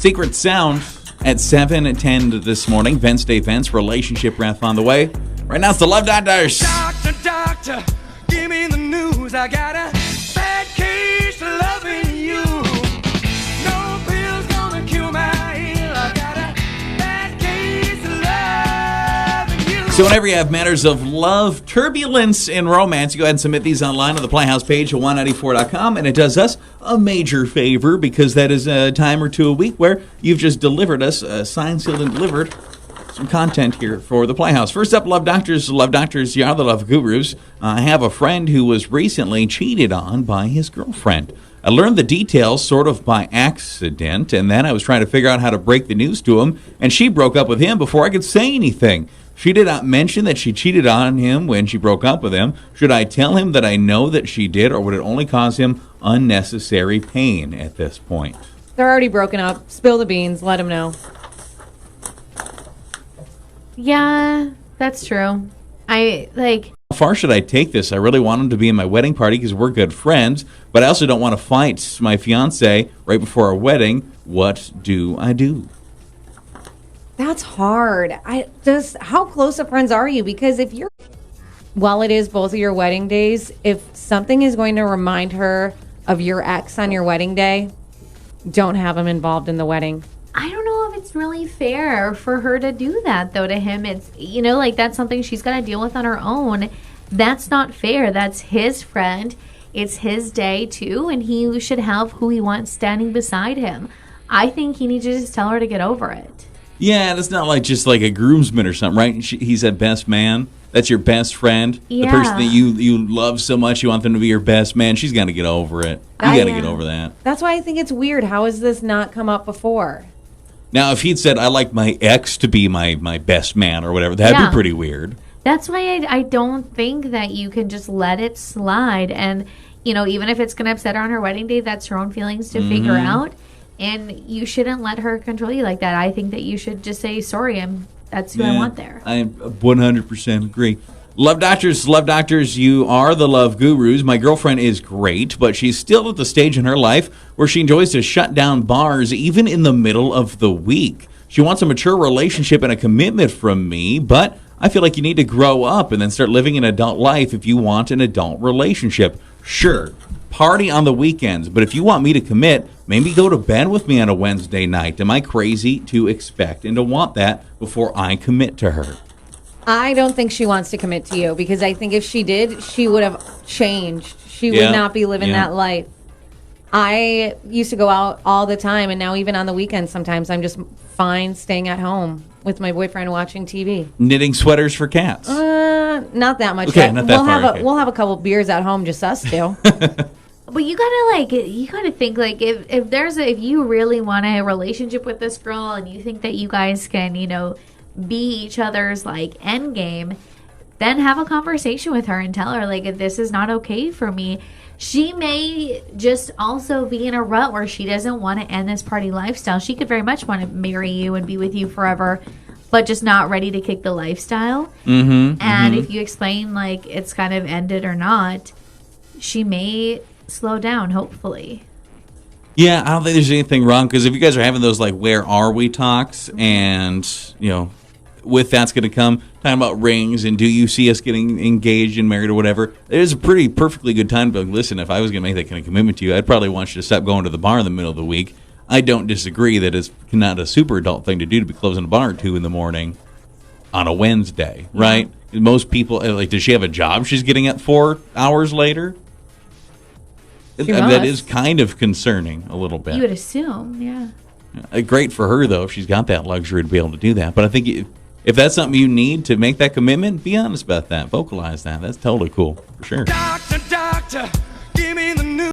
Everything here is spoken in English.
Secret Sound at 7 and 10 this morning. Wednesday events, relationship ref on the way. Right now it's the Love Doctors. Doctor, give me the news. I got a bad case of loving you. No pill's gonna cure my ill. I got a bad case of loving you. So whenever you have matters of love, turbulence, and romance, you go ahead and submit these online on the Playhouse page at 194.com, and it does us a major favor because that is a time or two a week where you've just delivered us, signed, sealed, and delivered some content here for the Playhouse. First up, Love Doctors. Love Doctors, you are the love gurus. I have a friend who was recently cheated on by his girlfriend. I learned the details sort of by accident, and then I was trying to figure out how to break the news to him, and she broke up with him before I could say anything. She did not mention that she cheated on him when she broke up with him. Should I tell him that I know that she did, or would it only cause him unnecessary pain at this point? They're already broken up. Spill the beans. Let him know. Yeah, that's true. How far should I take this? I really want him to be in my wedding party because we're good friends, but I also don't want to fight my fiance right before our wedding. What do I do? That's hard. How close of friends are you? Because while it is both of your wedding days, if something is going to remind her of your ex on your wedding day, don't have him involved in the wedding. I don't know if it's really fair for her to do that, though, to him. It's, that's something she's got to deal with on her own. That's not fair. That's his friend. It's his day, too, and he should have who he wants standing beside him. I think he needs to just tell her to get over it. Yeah, and it's not just like a groomsman or something, right? He said best man. That's your best friend. Yeah. The person that you love so much, you want them to be your best man. She's got to get over it. You got to get over that. That's why I think it's weird. How has this not come up before? Now, if he'd said, I like my ex to be my best man or whatever, that'd be pretty weird. That's why I don't think that you can just let it slide. And, even if it's going to upset her on her wedding day, that's her own feelings to figure out. And you shouldn't let her control you like that. I think that you should just say, sorry, that's who I want there. I 100% agree. Love Doctors, you are the love gurus. My girlfriend is great, but she's still at the stage in her life where she enjoys to shut down bars even in the middle of the week. She wants a mature relationship and a commitment from me, but I feel like you need to grow up and then start living an adult life if you want an adult relationship. Sure, party on the weekends, but if you want me to commit, maybe go to bed with me on a Wednesday night. Am I crazy to expect and to want that before I commit to her? I don't think she wants to commit to you because I think if she did, she would have changed. She would not be living that life. I used to go out all the time, and now even on the weekends sometimes I'm just fine staying at home with my boyfriend watching TV. Knitting sweaters for cats. Not that much. Okay, not that far. We'll have a couple beers at home, just us two. But you gotta think if you really want a relationship with this girl and you think that you guys can, be each other's end game, then have a conversation with her and tell her this is not okay for me. She may just also be in a rut where she doesn't want to end this party lifestyle. She could very much want to marry you and be with you forever, but just not ready to kick the lifestyle. If you explain it's kind of ended or not, she may slow down, hopefully. Yeah, I don't think there's anything wrong because if you guys are having those where are we talks and with that's going to come talking about rings and do you see us getting engaged and married or whatever, there's a pretty perfectly good time to listen. If I was going to make that kind of commitment to you, I'd probably want you to stop going to the bar in the middle of the week. I don't disagree that it's not a super adult thing to do to be closing a bar at 2 in the morning on a Wednesday, right? Most people does she have a job she's getting at 4 hours later? That is kind of concerning a little bit. You would assume, yeah. Great for her, though, if she's got that luxury to be able to do that. But I think if that's something you need to make that commitment, be honest about that. Vocalize that. That's totally cool, for sure. Doctor,